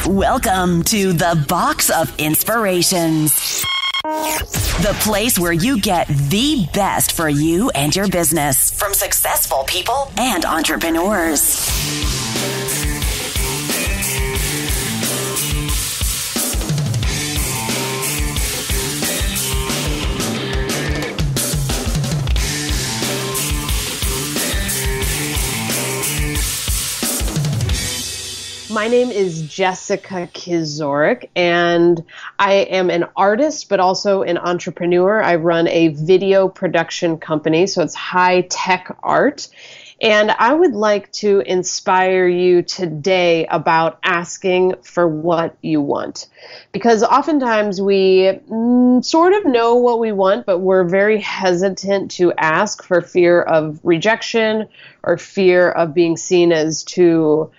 Welcome to the Box of Inspirations, the place where you get the best for you and your business from successful people and entrepreneurs. My name is Jessica Kizorek, and I am an artist, but also an entrepreneur. I run a video production company, so it's high-tech art. And I would like to inspire you today about asking for what you want. Because oftentimes we sort of know what we want, but we're very hesitant to ask for fear of rejection or fear of being seen as too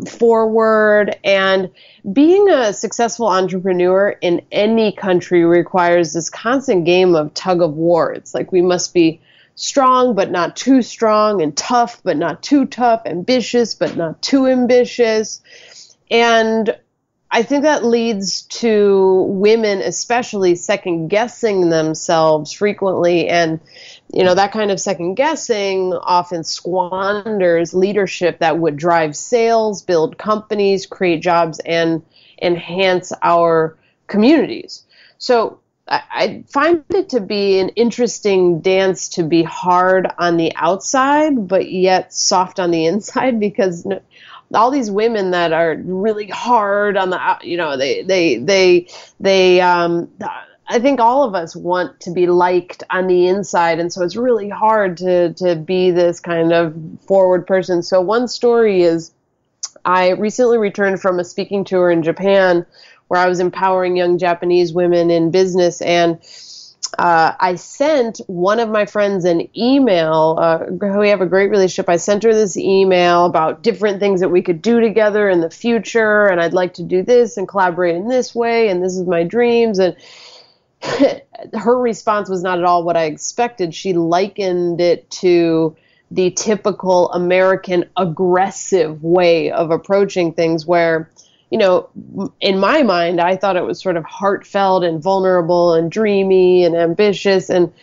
forward. And being a successful entrepreneur in any country requires this constant game of tug of war. It's like we must be strong, but not too strong, and tough, but not too tough, ambitious, but not too ambitious. And I think that leads to women especially second guessing themselves frequently. And, that kind of second guessing often squanders leadership that would drive sales, build companies, create jobs, and enhance our communities. So I find it to be an interesting dance to be hard on the outside, but yet soft on the inside, because all these women that are really hard on the, I think all of us want to be liked on the inside, and so it's really hard to be this kind of forward person. So one story is, I recently returned from a speaking tour in Japan where I was empowering young Japanese women in business, and I sent one of my friends an email. We have a great relationship. I sent her this email about different things that we could do together in the future, and I'd like to do this and collaborate in this way, and this is my dreams. And her response was not at all what I expected. She likened it to the typical American aggressive way of approaching things, where in my mind, I thought it was sort of heartfelt and vulnerable and dreamy and ambitious. And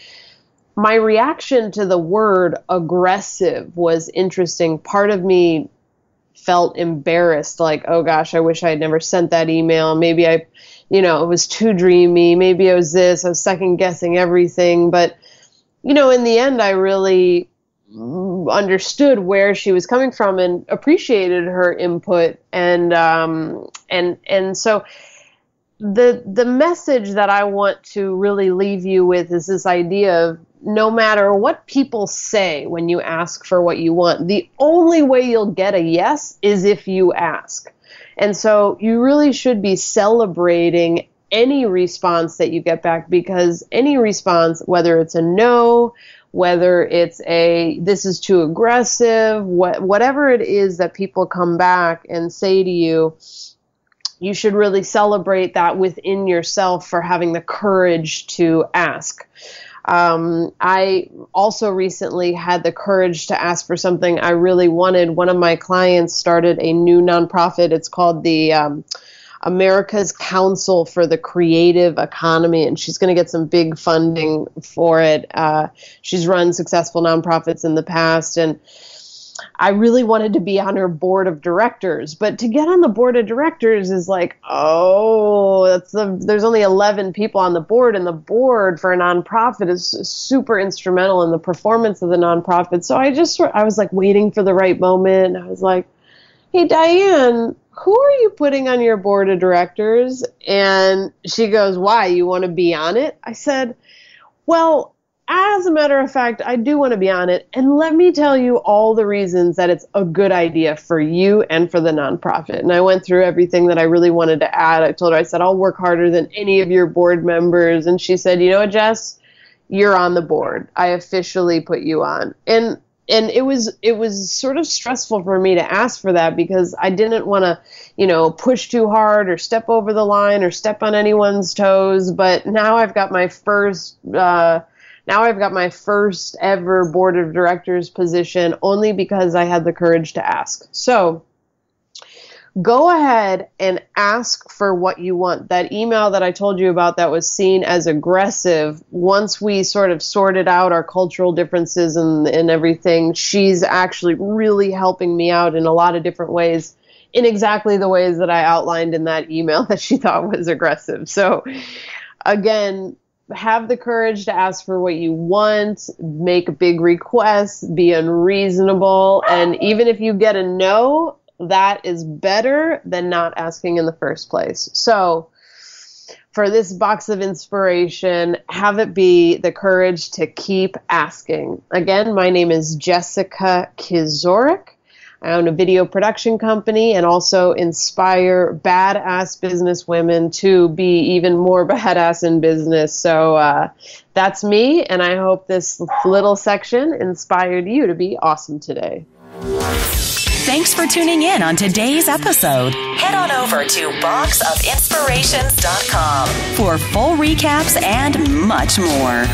my reaction to the word aggressive was interesting. Part of me felt embarrassed, like, oh gosh, I wish I had never sent that email. Maybe it was too dreamy. Maybe I was second guessing everything. But, in the end, I really understood where she was coming from and appreciated her input. And so the message that I want to really leave you with is this idea of, no matter what people say when you ask for what you want, the only way you'll get a yes is if you ask. And so you really should be celebrating any response that you get back, because any response, whether it's a no, whether it's this is too aggressive, whatever it is that people come back and say to you, you should really celebrate that within yourself for having the courage to ask. I also recently had the courage to ask for something I really wanted. One of my clients started a new nonprofit. It's called the America's Council for the Creative Economy, and she's going to get some big funding for it. She's run successful nonprofits in the past, and I really wanted to be on her board of directors. But to get on the board of directors is like, there's only 11 people on the board, and the board for a nonprofit is super instrumental in the performance of the nonprofit. So I was like waiting for the right moment. I was like, hey, Diane, who are you putting on your board of directors? And she goes, why, you want to be on it? I said, well, as a matter of fact, I do want to be on it. And let me tell you all the reasons that it's a good idea for you and for the nonprofit. And I went through everything that I really wanted to add. I told her, I said, I'll work harder than any of your board members. And she said, you know what, Jess, you're on the board. I officially put you on. And it was sort of stressful for me to ask for that, because I didn't want to, push too hard or step over the line or step on anyone's toes. But now I've got my first ever board of directors position, only because I had the courage to ask. So go ahead and ask for what you want. That email that I told you about that was seen as aggressive, once we sort of sorted out our cultural differences and everything, she's actually really helping me out in a lot of different ways, in exactly the ways that I outlined in that email that she thought was aggressive. So again, have the courage to ask for what you want, make big requests, be unreasonable, and even if you get a no, that is better than not asking in the first place. So for this box of inspiration, have it be the courage to keep asking. Again, my name is Jessica Kizorek. I own a video production company and also inspire badass business women to be even more badass in business. So that's me, and I hope this little section inspired you to be awesome today. Thanks for tuning in on today's episode. Head on over to boxofinspirations.com for full recaps and much more.